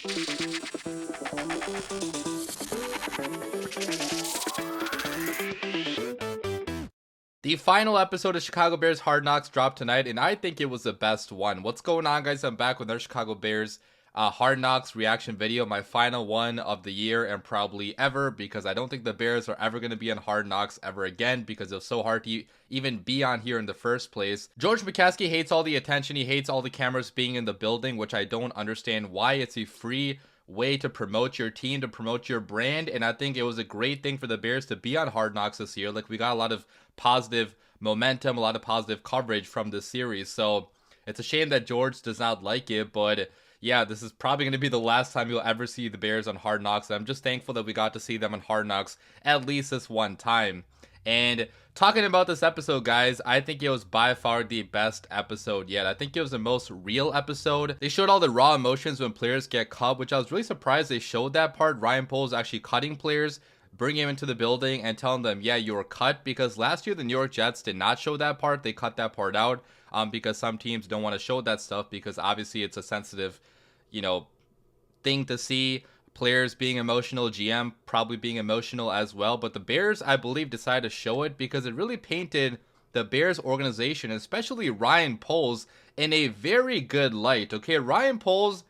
The final episode of Chicago Bears Hard Knocks dropped tonight, and I think it was the best one. What's going on, guys? I'm back with our Chicago Bears Hard Knocks reaction video, my final one of the year and probably ever, because I don't think the Bears are ever going to be on Hard Knocks ever again, because it was so hard to even be on here in the first place. George McCaskey hates all the attention. He hates all the cameras being in the building, which I don't understand why. It's a free way to promote your team, to promote your brand, and I think it was a great thing for the Bears to be on Hard Knocks this year. Like, we got a lot of positive momentum, a lot of positive coverage from this series, so it's a shame that George does not like it. But yeah, this is probably going to be the last time you'll ever see the Bears on Hard Knocks, and I'm just thankful that we got to see them on Hard Knocks at least this one time. And talking about this episode, guys, I think it was by far the best episode yet. I think it was the most real episode. They showed all the raw emotions when players get cut, which I was really surprised they showed that part. Ryan Poles actually cutting players, bringing him into the building and telling them, yeah, you were cut, because last year the New York Jets did not show that part. They cut that part out because some teams don't want to show that stuff, because obviously it's a sensitive, thing to see. Players being emotional, GM probably being emotional as well. But the Bears, I believe, decided to show it because it really painted the Bears organization, especially Ryan Poles, in a very good light. Okay, Ryan Poles,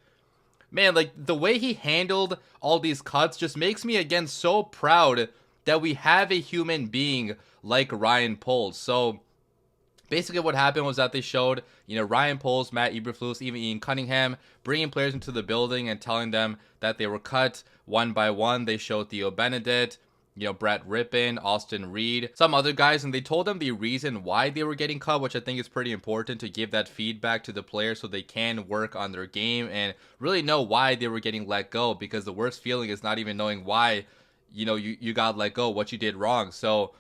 man, like, the way he handled all these cuts just makes me again so proud that we have a human being like Ryan Poles. So basically what happened was that they showed, Ryan Poles, Matt Eberflus, even Ian Cunningham, bringing players into the building and telling them that they were cut one by one. They showed Theo Benedict, Brett Rippon, Austin Reed, some other guys, and they told them the reason why they were getting cut, which I think is pretty important to give that feedback to the players so they can work on their game and really know why they were getting let go, because the worst feeling is not even knowing why, you got let go, what you did wrong. So,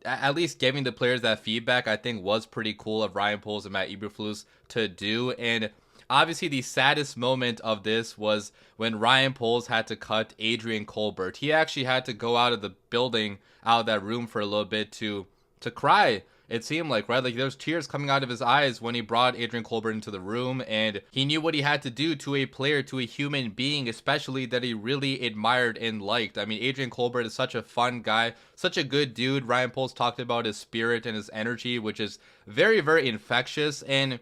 at least giving the players that feedback, I think, was pretty cool of Ryan Poles and Matt Eberflus to do. And obviously the saddest moment of this was when Ryan Poles had to cut Adrian Colbert. He actually had to go out of the building, out of that room for a little bit to cry. It seemed like, right? Like, there was tears coming out of his eyes when he brought Adrian Colbert into the room, and he knew what he had to do to a player, to a human being, especially that he really admired and liked. I mean, Adrian Colbert is such a fun guy, such a good dude. Ryan Poles talked about his spirit and his energy, which is very, very infectious. And,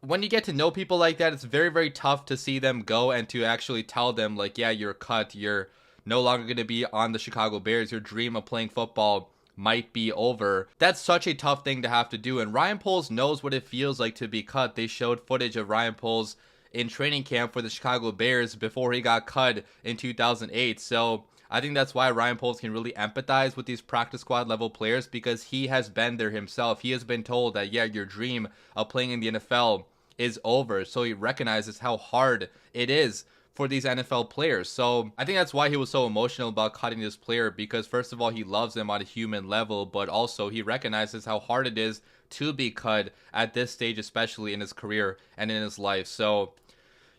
when you get to know people like that, it's very, very tough to see them go and to actually tell them, like, yeah, you're cut. You're no longer going to be on the Chicago Bears. Your dream of playing football might be over. That's such a tough thing to have to do, and Ryan Poles knows what it feels like to be cut. They showed footage of Ryan Poles in training camp for the Chicago Bears before he got cut in 2008. So I think that's why Ryan Poles can really empathize with these practice squad level players, because he has been there himself. He has been told that, yeah, your dream of playing in the NFL is over. So he recognizes how hard it is for these NFL players. So I think that's why he was so emotional about cutting this player, because first of all, he loves him on a human level, but also he recognizes how hard it is to be cut at this stage, especially in his career and in his life. So,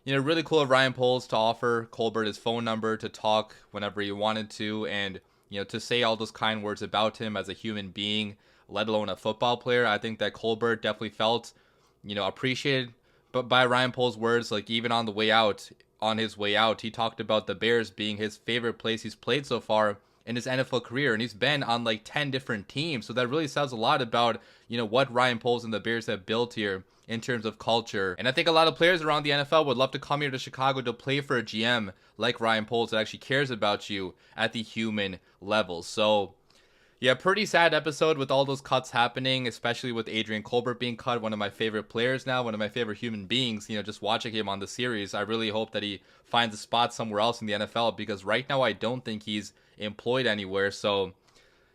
really cool of Ryan Poles to offer Colbert his phone number to talk whenever he wanted to, and, to say all those kind words about him as a human being, let alone a football player. I think that Colbert definitely felt, appreciated but by Ryan Poles' words. Like, even on his way out, he talked about the Bears being his favorite place he's played so far in his NFL career, and he's been on like 10 different teams. So that really says a lot about, what Ryan Poles and the Bears have built here in terms of culture. And I think a lot of players around the NFL would love to come here to Chicago to play for a GM like Ryan Poles that actually cares about you at the human level. So yeah, pretty sad episode with all those cuts happening, especially with Adrian Colbert being cut, one of my favorite players now, one of my favorite human beings. Just watching him on the series, I really hope that he finds a spot somewhere else in the NFL, because right now I don't think he's employed anywhere. So,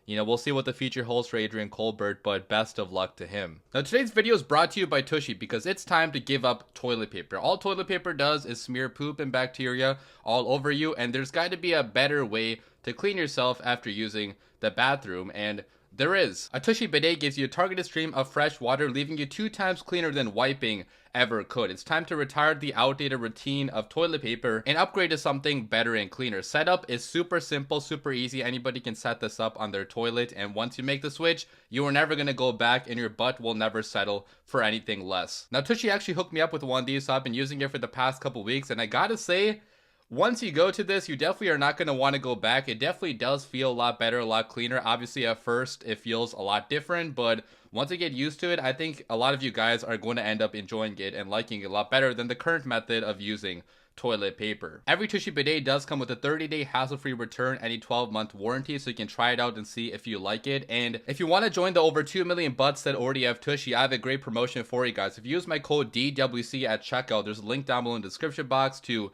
we'll see what the future holds for Adrian Colbert, but best of luck to him. Now, today's video is brought to you by Tushy, because it's time to give up toilet paper. All toilet paper does is smear poop and bacteria all over you, and there's got to be a better way to clean yourself after using the bathroom. And There is. A Tushy bidet gives you a targeted stream of fresh water, leaving you 2 times cleaner than wiping ever could. It's time to retire the outdated routine of toilet paper and upgrade to something better and cleaner. Setup is super simple, super easy. Anybody can set this up on their toilet, and once you make the switch, you are never going to go back and your butt will never settle for anything less. Now, Tushy actually hooked me up with one of these, so I've been using it for the past couple weeks, and I gotta say, once you go to this, you definitely are not going to want to go back. It definitely does feel a lot better, a lot cleaner. Obviously, at first, it feels a lot different, but once you get used to it, I think a lot of you guys are going to end up enjoying it and liking it a lot better than the current method of using toilet paper. Every Tushy bidet does come with a 30-day hassle-free return and a 12-month warranty, so you can try it out and see if you like it. And if you want to join the over 2 million butts that already have Tushy, I have a great promotion for you guys. If you use my code DWC at checkout, there's a link down below in the description box to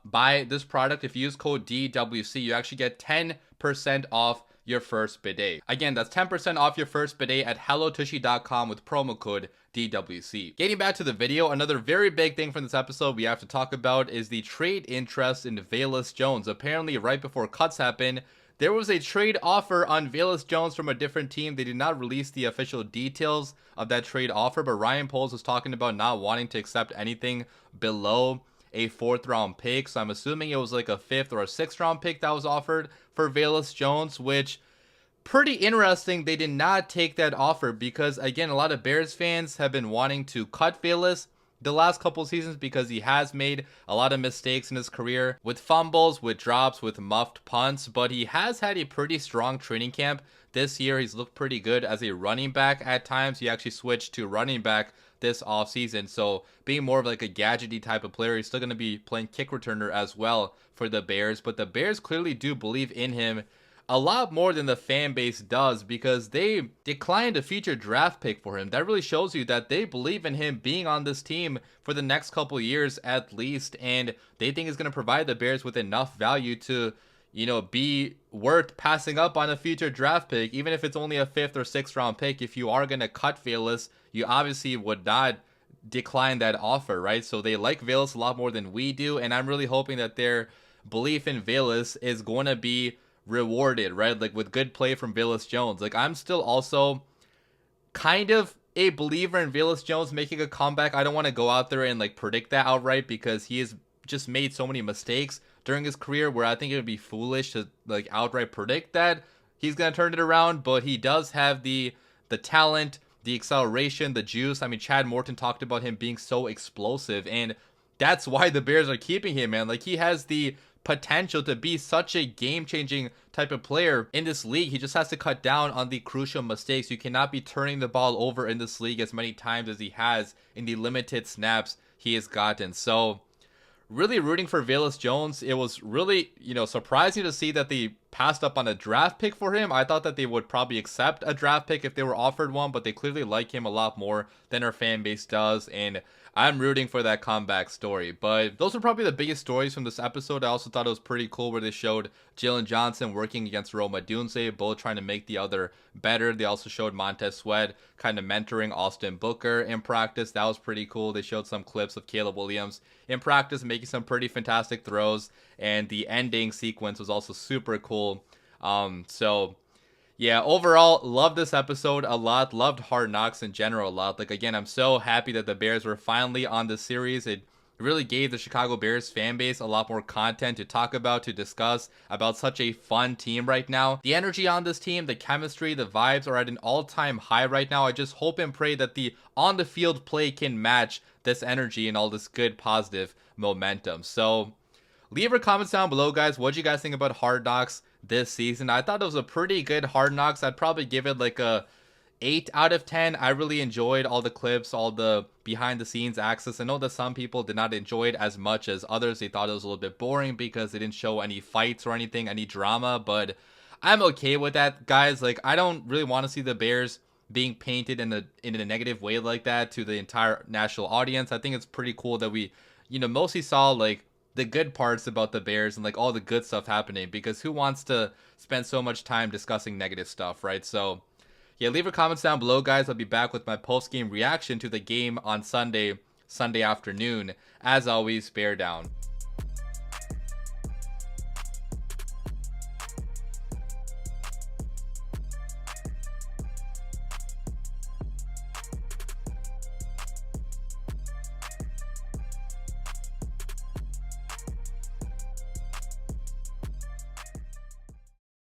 buy this product. If you use code DWC, you actually get 10% off your first bidet. Again, that's 10% off your first bidet at hellotushy.com with promo code DWC. Getting back to the video, another very big thing from this episode we have to talk about is the trade interest in Velus Jones. Apparently, right before cuts happened, there was a trade offer on Velus Jones from a different team. They did not release the official details of that trade offer, but Ryan Poles was talking about not wanting to accept anything below a 4th round pick. So I'm assuming it was like a 5th or a 6th round pick that was offered for Velus Jones, which pretty interesting. They did not take that offer because, again, a lot of Bears fans have been wanting to cut Velus the last couple seasons because he has made a lot of mistakes in his career with fumbles, with drops, with muffed punts, but he has had a pretty strong training camp this year. He's looked pretty good as a running back at times. He actually switched to running back this offseason, so being more of like a gadgety type of player, he's still going to be playing kick returner as well for the Bears, but the Bears clearly do believe in him a lot more than the fan base does because they declined a future draft pick for him. That really shows you that they believe in him being on this team for the next couple years at least, and they think he's going to provide the Bears with enough value to, you know, be worth passing up on a future draft pick, even if it's only a 5th or 6th round pick. If you are going to cut Velus, you obviously would not decline that offer, right? So they like Velus a lot more than we do, and I'm really hoping that their belief in Velus is going to be rewarded, right? Like with good play from Velus Jones. Like I'm still also kind of a believer in Velus Jones making a comeback. I don't want to go out there and like predict that outright because he has just made so many mistakes during his career where I think it would be foolish to like outright predict that he's going to turn it around, but he does have the talent, the acceleration, the juice. I mean, Chad Morton talked about him being so explosive, and that's why the Bears are keeping him, man. Like he has the potential to be such a game-changing type of player in this league. He just has to cut down on the crucial mistakes. You cannot be turning the ball over in this league as many times as he has in the limited snaps he has gotten. So really rooting for Velus Jones. It was really, surprising to see that they passed up on a draft pick for him. I thought that they would probably accept a draft pick if they were offered one, but they clearly like him a lot more than our fan base does, and I'm rooting for that comeback story. But those are probably the biggest stories from this episode. I also thought it was pretty cool where they showed Jalen Johnson working against Roma Dunze, both trying to make the other better. They also showed Montez Sweat kind of mentoring Austin Booker in practice. That was pretty cool. They showed some clips of Caleb Williams in practice making some pretty fantastic throws, and the ending sequence was also super cool. Yeah, overall, loved this episode a lot. Loved Hard Knocks in general a lot. Like, again, I'm so happy that the Bears were finally on this series. It really gave the Chicago Bears fan base a lot more content to talk about, to discuss about such a fun team right now. The energy on this team, the chemistry, the vibes are at an all-time high right now. I just hope and pray that the on-the-field play can match this energy and all this good, positive momentum. So leave your comments down below, guys. What do you guys think about Hard Knocks this season? I thought it was a pretty good Hard Knocks. I'd probably give it like a 8 out of 10. I really enjoyed all the clips, all the behind the scenes access. I know that some people did not enjoy it as much as others. They thought it was a little bit boring because they didn't show any fights or anything, any drama, but I'm okay with that, guys. Like, I don't really want to see the Bears being painted in a negative way like that to the entire national audience. I think it's pretty cool that we, mostly saw like the good parts about the Bears and like all the good stuff happening, because who wants to spend so much time discussing negative stuff, right? So yeah, leave your comments down below, guys. I'll be back with my post-game reaction to the game on Sunday afternoon. As always, bear down.